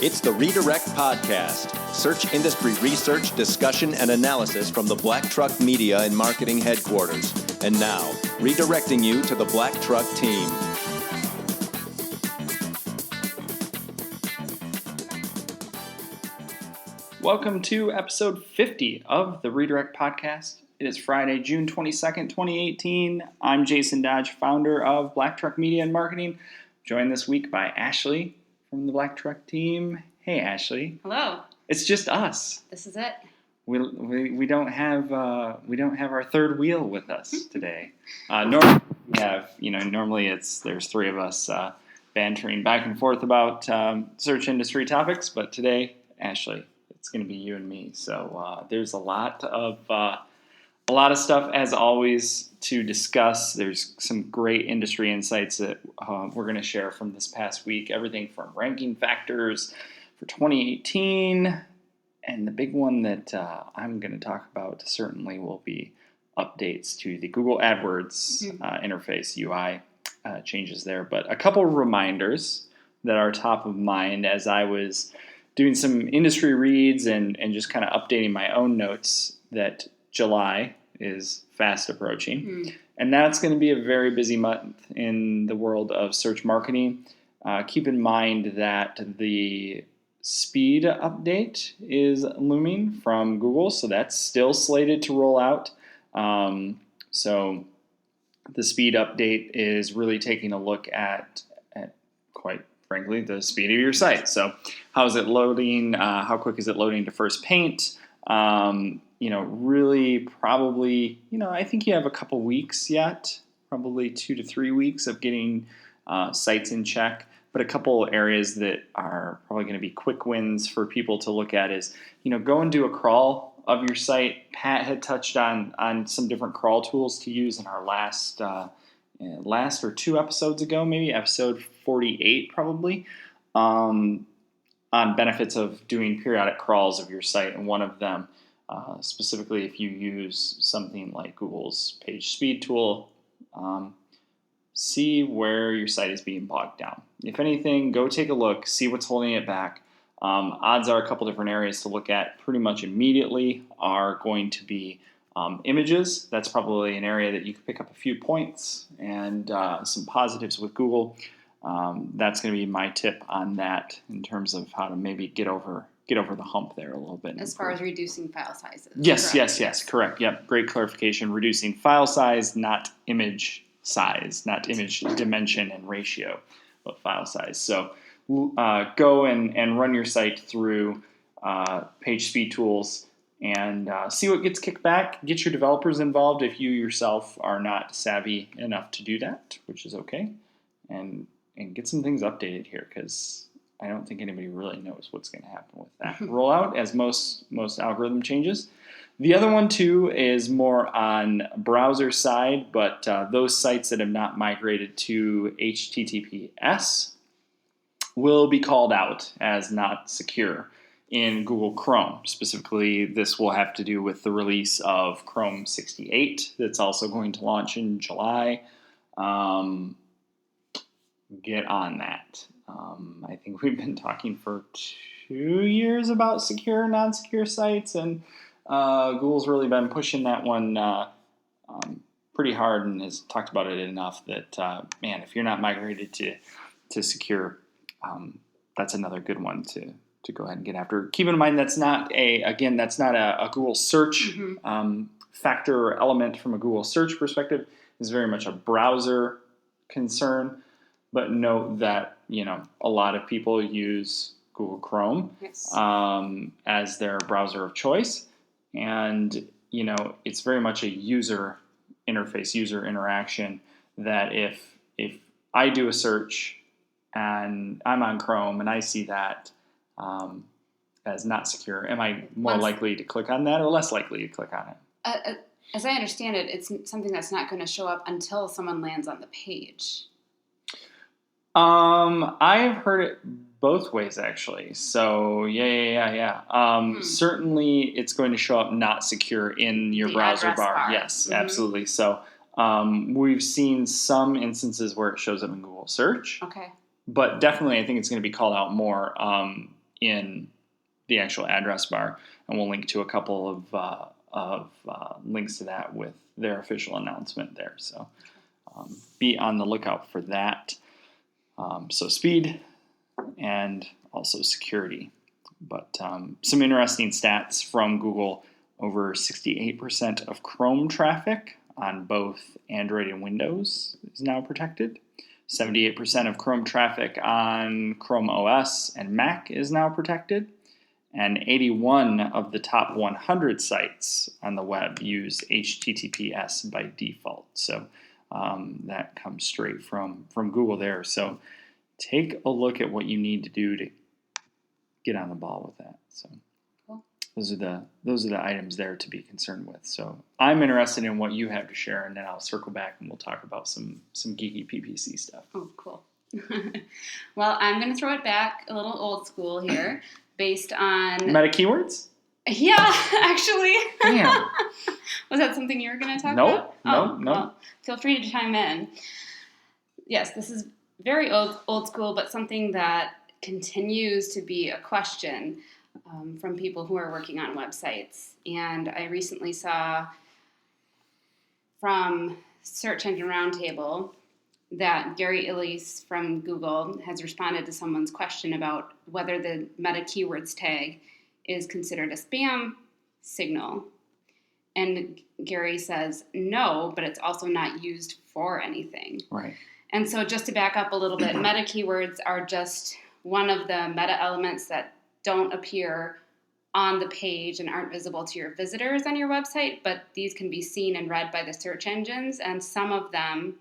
It's the Redirect Podcast, search industry research, discussion, and analysis from the Black Truck Media and Marketing Headquarters. And now, redirecting you to the Black Truck team. Welcome to episode 50 of the Redirect Podcast. It is Friday, June 22nd, 2018. I'm Jason Dodge, founder of Black Truck Media and Marketing, joined this week by Ashley from the Black Truck team. Hey, Ashley. Hello. It's just us. This is it. We don't have our third wheel with us today. Normally there's three of us bantering back and forth about search industry topics, but today, Ashley, it's going to be you and me. So there's a lot of stuff as always to discuss. There's some great industry insights that we're going to share from this past week. Everything from ranking factors for 2018, and the big one that I'm going to talk about certainly will be updates to the Google AdWords interface UI changes there. But a couple of reminders that are top of mind as I was doing some industry reads and just kind of updating my own notes that July is fast approaching. And that's going to be a very busy month in the world of search marketing. Keep in mind that the speed update is looming from Google, so that's still slated to roll out. So the speed update is really taking a look at quite frankly, the speed of your site. So how is it loading? How quick is it loading to first paint? Really probably, I think you have a couple weeks yet, probably 2 to 3 weeks of getting sites in check. But a couple areas that are probably going to be quick wins for people to look at is, go and do a crawl of your site. Pat had touched on some different crawl tools to use in our last or 2 episodes ago, maybe episode 48 probably, on benefits of doing periodic crawls of your site. And one of them, specifically if you use something like Google's page speed tool, see where your site is being bogged down. If anything, go take a look, see what's holding it back. Odds are a couple different areas to look at pretty much immediately are going to be images. That's probably an area that you can pick up a few points and some positives with Google. That's going to be my tip on that in terms of how to maybe get over the hump there a little bit. As far as reducing file sizes. Yes, correct. Yep, great clarification. Reducing file size, not image size, not image dimension and ratio, but file size. So go and run your site through page speed tools and see what gets kicked back. Get your developers involved if you yourself are not savvy enough to do that, which is okay, and get some things updated here because I don't think anybody really knows what's going to happen with that rollout, as most algorithm changes. The other one, too, is more on browser side, but those sites that have not migrated to HTTPS will be called out as not secure in Google Chrome. Specifically, this will have to do with the release of Chrome 68 that's also going to launch in July. Get on that. I think we've been talking for 2 years about secure, non-secure sites, and Google's really been pushing that one pretty hard and has talked about it enough that, if you're not migrated to secure, that's another good one to go ahead and get after. Keep in mind that's not a Google search factor or element from a Google search perspective. It's very much a browser concern. But note that, a lot of people use Google Chrome as their browser of choice. And, it's very much a user interface, user interaction that if I do a search and I'm on Chrome and I see that as not secure, am I more likely to click on that or less likely to click on it? As I understand it, it's something that's not going to show up until someone lands on the page. I've heard it both ways, actually. So, yeah. Certainly, it's going to show up not secure in your browser bar. Yes, absolutely. So, we've seen some instances where it shows up in Google Search. Okay. But definitely, I think it's going to be called out more in the actual address bar, and we'll link to a couple of links to that with their official announcement there. So be on the lookout for that. So speed and also security. But some interesting stats from Google. Over 68% of Chrome traffic on both Android and Windows is now protected. 78% of Chrome traffic on Chrome OS and Mac is now protected. And 81 of the top 100 sites on the web use HTTPS by default. So that comes straight from Google there. So take a look at what you need to do to get on the ball with that. So those are the items there to be concerned with. So I'm interested in what you have to share, and then I'll circle back and we'll talk about some geeky PPC stuff. Oh, cool. Well, I'm going to throw it back a little old school here, based on meta keywords. Yeah, actually. Damn. Was that something you were going to talk about? No. Well, feel free to chime in. Yes, this is very old school, but something that continues to be a question from people who are working on websites. And I recently saw from Search Engine Roundtable that Gary Illyes from Google has responded to someone's question about whether the meta keywords tag is considered a spam signal. And Gary says no, but it's also not used for anything. Right. And so just to back up a little bit, meta keywords are just one of the meta elements that don't appear on the page and aren't visible to your visitors on your website, but these can be seen and read by the search engines, and some of them,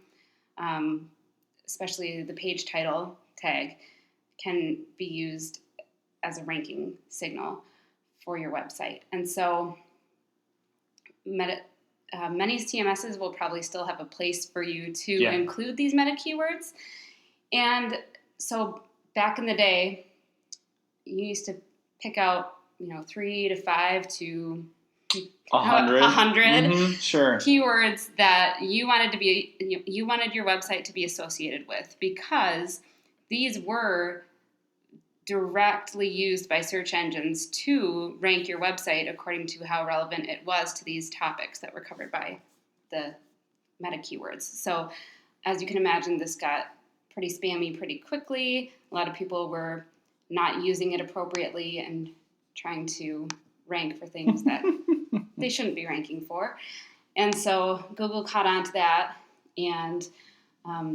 especially the page title tag, can be used as a ranking signal for your website. And so many CMSs will probably still have a place for you to include these meta keywords. And so back in the day, you used to pick out, 3 to 5 to 100 sure. keywords that you wanted your website to be associated with, because these were directly used by search engines to rank your website according to how relevant it was to these topics that were covered by the meta keywords. So as you can imagine, this got pretty spammy pretty quickly. A lot of people were not using it appropriately and trying to rank for things that they shouldn't be ranking for. And so Google caught on to that, and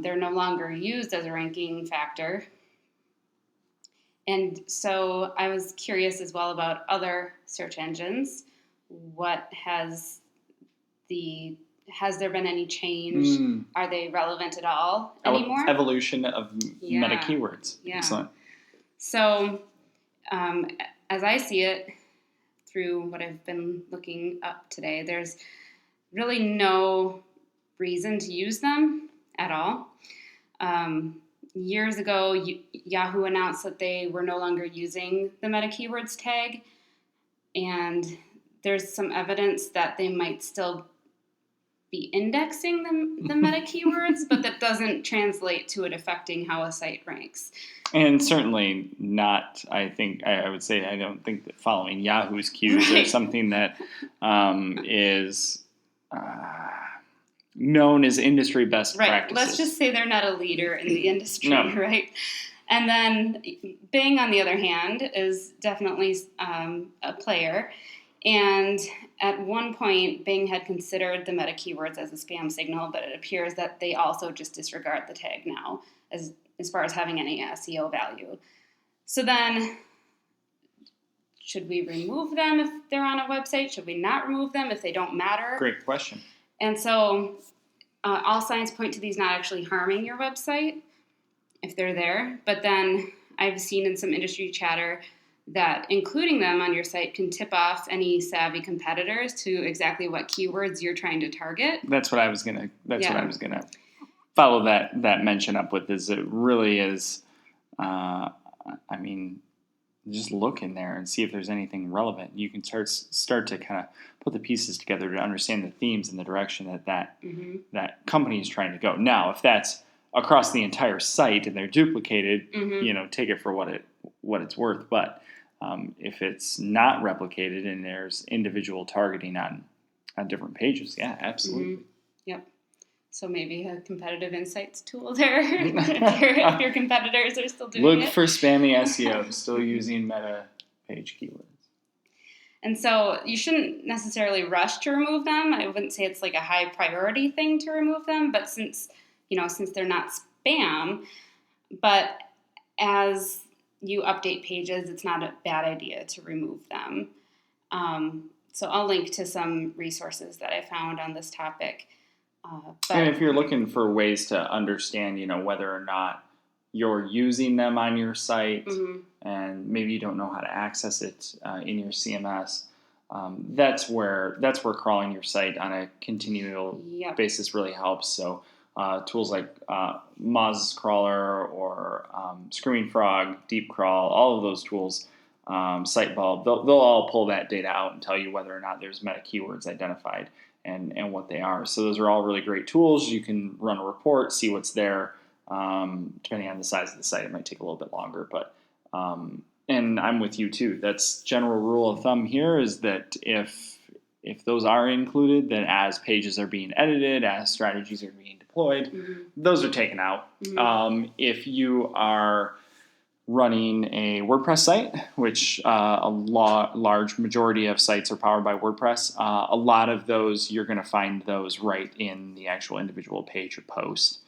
they're no longer used as a ranking factor. And so I was curious as well about other search engines. Has there been any change? Are they relevant at all anymore? Evolution of meta keywords. Yeah. Excellent. So as I see it, through what I've been looking up today, there's really no reason to use them at all. Years ago, Yahoo announced that they were no longer using the meta keywords tag, and there's some evidence that they might still be indexing the meta keywords, but that doesn't translate to it affecting how a site ranks. And certainly not, I would say, I don't think that following Yahoo's cues is something that is known as industry best practices. Let's just say they're not a leader in the industry, right? And then Bing, on the other hand, is definitely a player. And at one point, Bing had considered the meta keywords as a spam signal, but it appears that they also just disregard the tag now as far as having any SEO value. So then, should we remove them if they're on a website? Should we not remove them if they don't matter? Great question. And so all signs point to these not actually harming your website if they're there. But then I've seen in some industry chatter that including them on your site can tip off any savvy competitors to exactly what keywords you're trying to target. That's what I was gonna follow that mention up with. Is it really is? Just look in there and see if there's anything relevant. You can start to kind of put the pieces together to understand the themes and the direction that company is trying to go. Now, if that's across the entire site and they're duplicated, take it for what it's worth. But If it's not replicated and there's individual targeting on different pages, yeah, absolutely. Mm-hmm. Yep. So maybe a competitive insights tool there if your competitors are still doing it. Look for spammy SEO, still using meta page keywords. And so you shouldn't necessarily rush to remove them. I wouldn't say it's like a high priority thing to remove them, but since they're not spam, but as you update pages, it's not a bad idea to remove them. So I'll link to some resources that I found on this topic. And if you're looking for ways to understand, whether or not you're using them on your site, and maybe you don't know how to access it in your CMS, that's where crawling your site on a continual basis really helps. So tools like Moz Crawler or Screaming Frog, Deep Crawl, all of those tools, Sitebulb, they'll all pull that data out and tell you whether or not there's meta keywords identified and what they are. So those are all really great tools. You can run a report, see what's there. Depending on the size of the site, it might take a little bit longer, but and I'm with you too. That's general rule of thumb here is that if those are included, then as pages are being edited, as strategies are being deployed, those are taken out. If you are running a WordPress site, which a large majority of sites are powered by WordPress, a lot of those, you're going to find those right in the actual individual page or post.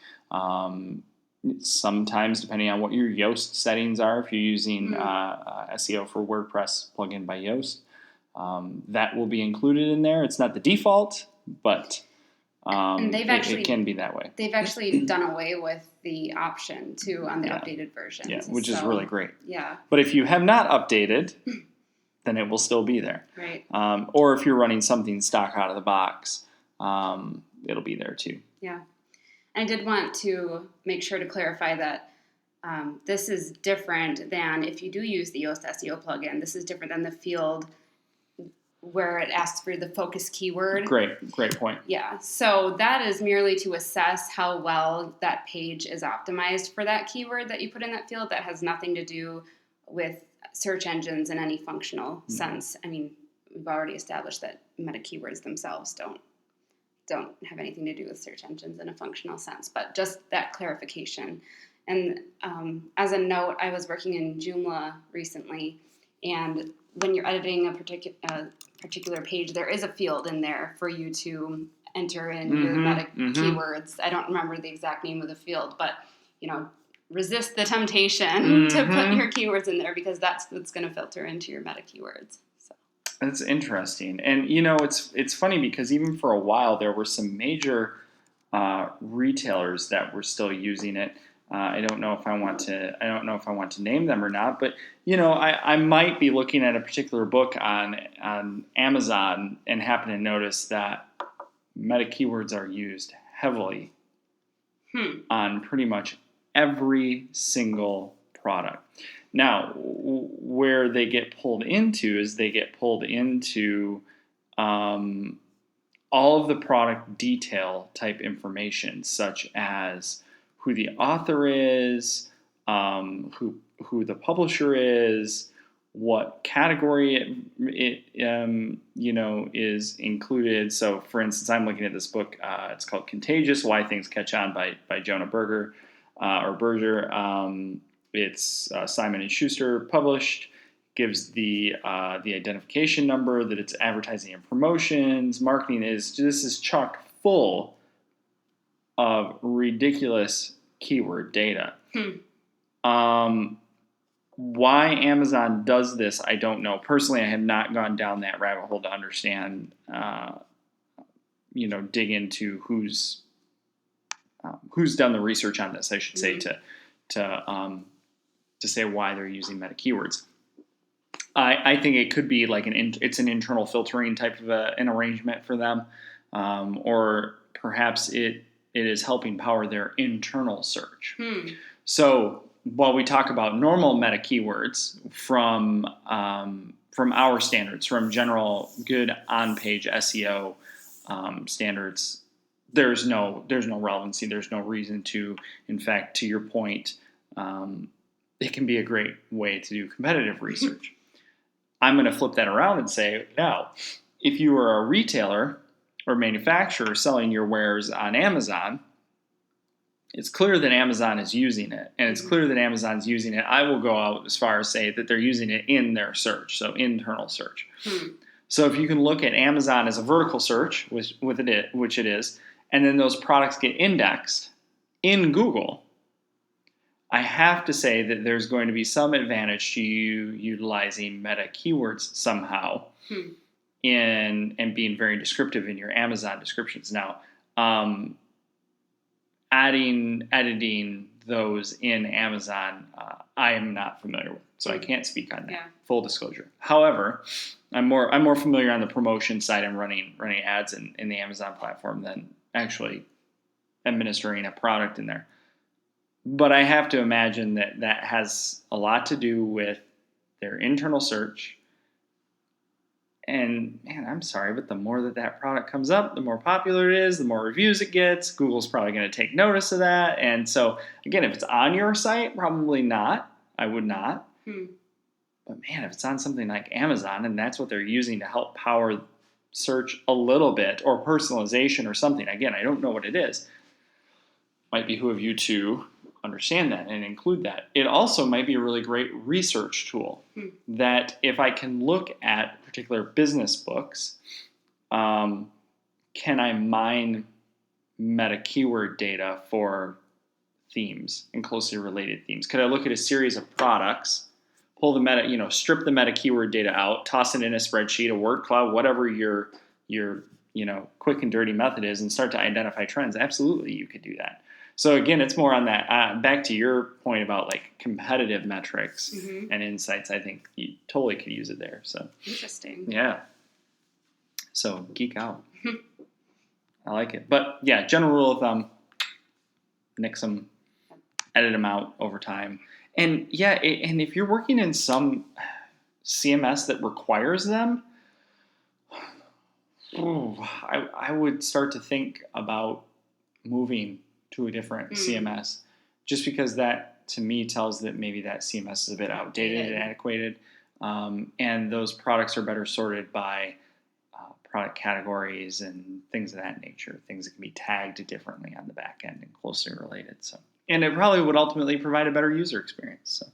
Sometimes, depending on what your Yoast settings are, if you're using SEO for WordPress plugin by Yoast, that will be included in there. It's not the default, but and it can be that way. They've actually done away with the option too on the updated versions. Yeah, which is really great. Yeah. But if you have not updated, then it will still be there. Right. Or if you're running something stock out of the box, it'll be there too. Yeah. I did want to make sure to clarify that this is different than if you do use the Yoast SEO plugin. This is different than the field where it asks for the focus keyword. Great point. Yeah, so that is merely to assess how well that page is optimized for that keyword that you put in that field. That has nothing to do with search engines in any functional sense. I mean, we've already established that meta keywords themselves don't have anything to do with search engines in a functional sense, but just that clarification. And as a note, I was working in Joomla recently, and when you're editing a particular page, there is a field in there for you to enter in your meta keywords. I don't remember the exact name of the field, but resist the temptation to put your keywords in there because that's what's going to filter into your meta keywords. So that's interesting, and it's funny because even for a while there were some major retailers that were still using it. I don't know if I want to name them or not, but I might be looking at a particular book on Amazon and happen to notice that meta keywords are used heavily on pretty much every single product. Now, where they get pulled into is all of the product detail type information, such as who the author is, who the publisher is, what category it is included. So, for instance, I'm looking at this book. It's called "Contagious: Why Things Catch On" by Jonah Berger. It's Simon & Schuster published. Gives the identification number that it's advertising and promotions. Marketing this is chock full of ridiculous keyword data. Why Amazon does this, I don't know. Personally, I have not gone down that rabbit hole to understand, dig into who's done the research on this, I should say, to say why they're using meta keywords. I think it could be like it's an internal filtering type of an arrangement for them, or perhaps it is helping power their internal search. So while we talk about normal meta keywords from our standards, from general good on-page SEO standards, there's no relevancy. There's no reason to. In fact, to your point, it can be a great way to do competitive research. I'm going to flip that around and say, now, if you are a retailer or manufacturer selling your wares on Amazon, it's clear that Amazon is using it, and it's clear that Amazon's using it. I will go out as far as say that they're using it in their search, so internal search. So if you can look at Amazon as a vertical search, which it is, and then those products get indexed in Google, I have to say that there's going to be some advantage to you utilizing meta keywords somehow and being very descriptive in your Amazon descriptions. Now, editing those in Amazon, I am not familiar with, so I can't speak on that. Yeah. Full disclosure. However, I'm more familiar on the promotion side and running ads in the Amazon platform than actually administering a product in there. But I have to imagine that has a lot to do with their internal search. And man, I'm sorry, but the more that product comes up, the more popular it is, the more reviews it gets. Google's probably going to take notice of that. And so, again, if it's on your site, probably not. I would not. But man, if it's on something like Amazon and that's what they're using to help power search a little bit, or personalization or something, again, I don't know what it is. Might behoove you to understand that and include that. It also might be a really great research tool that if I can look at particular business books, can I mine meta keyword data for themes and closely related themes? Could I look at a series of products, pull the meta, strip the meta keyword data out, toss it in a spreadsheet, a word cloud, whatever your quick and dirty method is, and start to identify trends? Absolutely, you could do that. So again, it's more on that, back to your point about like competitive metrics and insights. I think you totally could use it there. So interesting. Yeah. So geek out. I like it. But yeah, general rule of thumb, nix them, edit them out over time. And yeah, and if you're working in some CMS that requires them, I would start to think about moving to a different CMS, just because that to me tells that maybe that CMS is a bit outdated and antiquated, and those products are better sorted by product categories and things of that nature, things that can be tagged differently on the back end and closely related. So, and it probably would ultimately provide a better user experience. So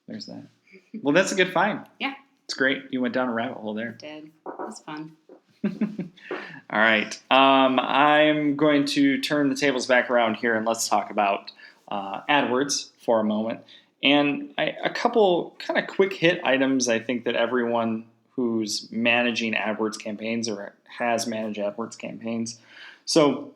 there's that. Well, that's a good find. Yeah. It's great. You went down a rabbit hole there. I did. It was fun. All right. I'm going to turn the tables back around here and let's talk about AdWords for a moment. And a couple kind of quick hit items I think that everyone who's managing AdWords campaigns or has managed AdWords campaigns. So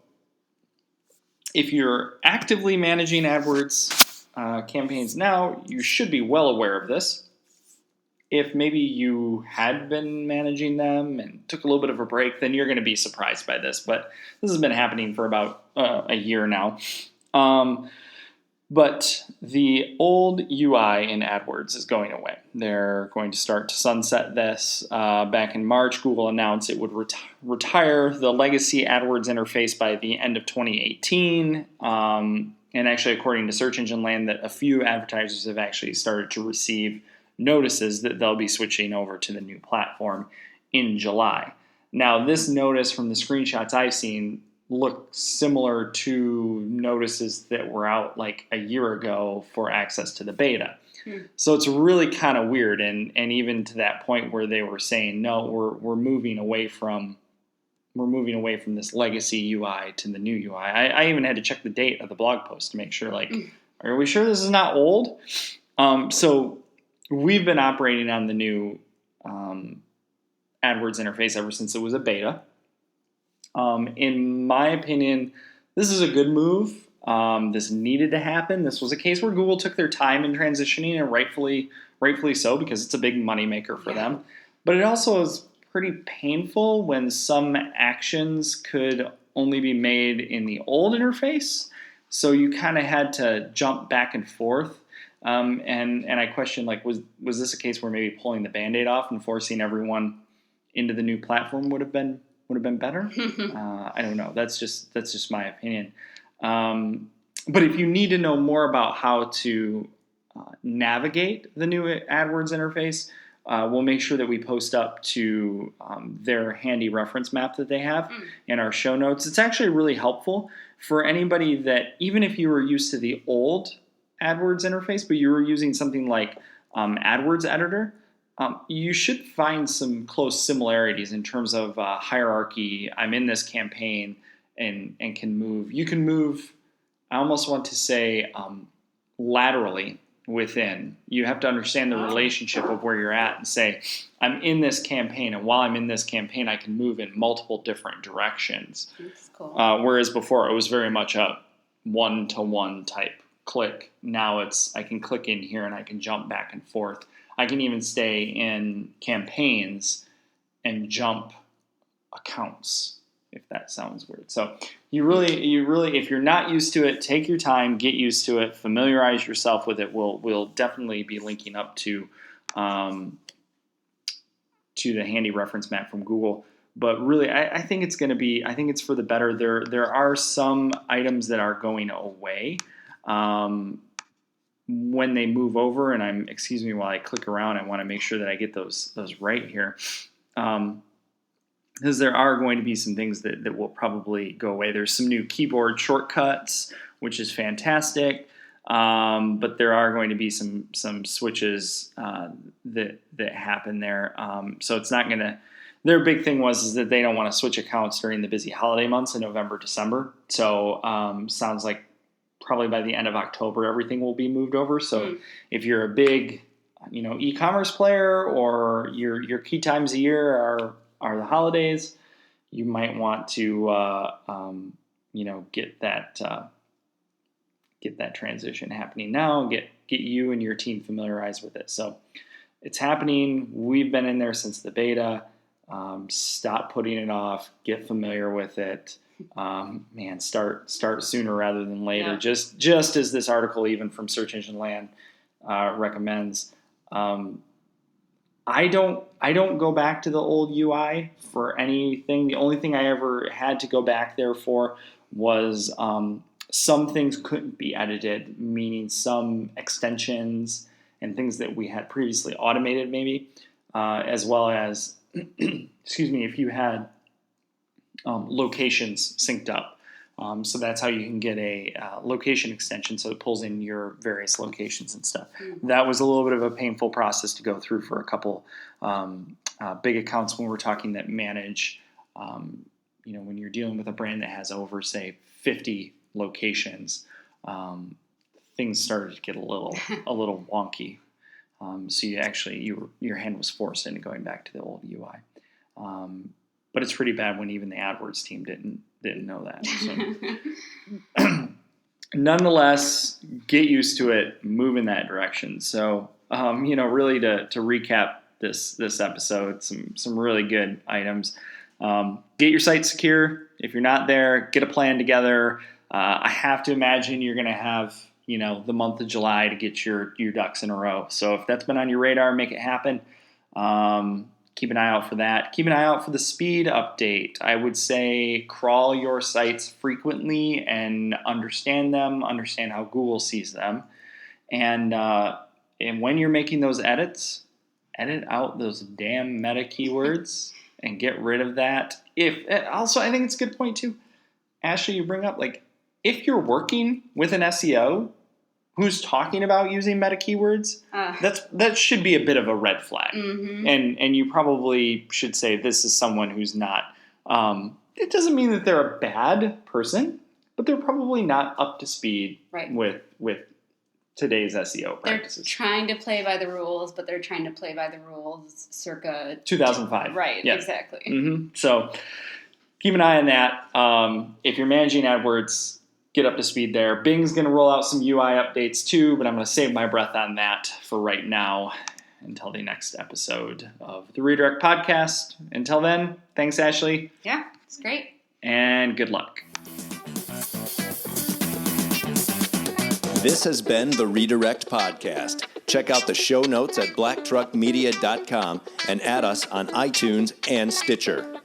if you're actively managing AdWords campaigns now, you should be well aware of this. If maybe you had been managing them and took a little bit of a break, then you're going to be surprised by this. But this has been happening for about a year now. But the old UI in AdWords is going away. They're going to start to sunset this. Back in March, Google announced it would retire the legacy AdWords interface by the end of 2018. And actually, according to Search Engine Land, that a few advertisers have actually started to receive notices that they'll be switching over to the new platform in July. Now, this notice from the screenshots I've seen look similar to notices that were out like a year ago for access to the beta. So it's really kind of weird, and even to that point where they were saying, no, we're moving away from this legacy UI to the new UI. I even had to check the date of the blog post to make sure, like, are we sure this is not old? So we've been operating on the new AdWords interface ever since it was a beta. In my opinion, this is a good move. This needed to happen. This was a case where Google took their time in transitioning, and rightfully so, because it's a big moneymaker for them. But it also is pretty painful when some actions could only be made in the old interface. So you kind of had to jump back and forth. And I question, like, was this a case where maybe pulling the Band-Aid off and forcing everyone into the new platform would have been better? I don't know. That's just my opinion. But if you need to know more about how to navigate the new AdWords interface, we'll make sure that we post up to their handy reference map that they have in our show notes. It's actually really helpful for anybody that, even if you were used to the old AdWords interface, but you were using something like AdWords Editor, you should find some close similarities in terms of hierarchy. I'm in this campaign and can move. You can move, I almost want to say, laterally within. You have to understand the relationship of where you're at and say, I'm in this campaign, and while I'm in this campaign, I can move in multiple different directions. That's cool. Whereas before, it was very much a one-to-one type click. Now I can click in here and I can jump back and forth. I can even stay in campaigns and jump accounts, if that sounds weird. So you really, if you're not used to it, take your time, get used to it, familiarize yourself with it. We'll definitely be linking up to the handy reference map from Google. But really, I think it's going to be, I think it's for the better. There are some items that are going away when they move over, and excuse me while I click around, I want to make sure that I get those right here. Because there are going to be some things that will probably go away. There's some new keyboard shortcuts, which is fantastic. But there are going to be some switches that happen there. So it's not going to. Their big thing is that they don't want to switch accounts during the busy holiday months in November, December. So sounds like probably by the end of October everything will be moved over. So if you're a big, e-commerce player, or your key times a year are the holidays, you might want to get that transition happening now. Get you and your team familiarized with it. So it's happening. We've been in there since the beta. Stop putting it off. Get familiar with it. Start sooner rather than later. Yeah. Just as this article, even from Search Engine Land, recommends. I don't go back to the old UI for anything. The only thing I ever had to go back there for was some things couldn't be edited, meaning some extensions and things that we had previously automated, maybe, as well as, excuse me, if you had locations synced up. So that's how you can get a location extension, so it pulls in your various locations and stuff. That was a little bit of a painful process to go through for a couple big accounts when we're talking that manage, when you're dealing with a brand that has over, say, 50 locations, things started to get a little wonky. So your hand was forced into going back to the old UI. But it's pretty bad when even the AdWords team didn't know that. So. Nonetheless, get used to it, move in that direction. So, really to recap this episode, some really good items. Get your site secure. If you're not there, get a plan together. I have to imagine you're going to have, the month of July to get your ducks in a row. So if that's been on your radar, make it happen. Keep an eye out for that. Keep an eye out for the speed update. I would say crawl your sites frequently and understand them, understand how Google sees them. And when you're making those edits, edit out those damn meta keywords and get rid of that. Also, I think it's a good point too, Ashley, you bring up, if you're working with an SEO who's talking about using meta keywords, that should be a bit of a red flag. Mm-hmm. And you probably should say this is someone who's not, it doesn't mean that they're a bad person, but they're probably not up to speed with today's SEO practices. They're trying to play by the rules, but they're trying to play by the rules circa 2005. Right, yeah. Exactly. Mm-hmm. So keep an eye on that. If you're managing AdWords, get up to speed there. Bing's going to roll out some UI updates too, but I'm going to save my breath on that for right now until the next episode of the Redirect Podcast. Until then, thanks, Ashley. Yeah, it's great. And good luck. This has been the Redirect Podcast. Check out the show notes at blacktruckmedia.com and add us on iTunes and Stitcher.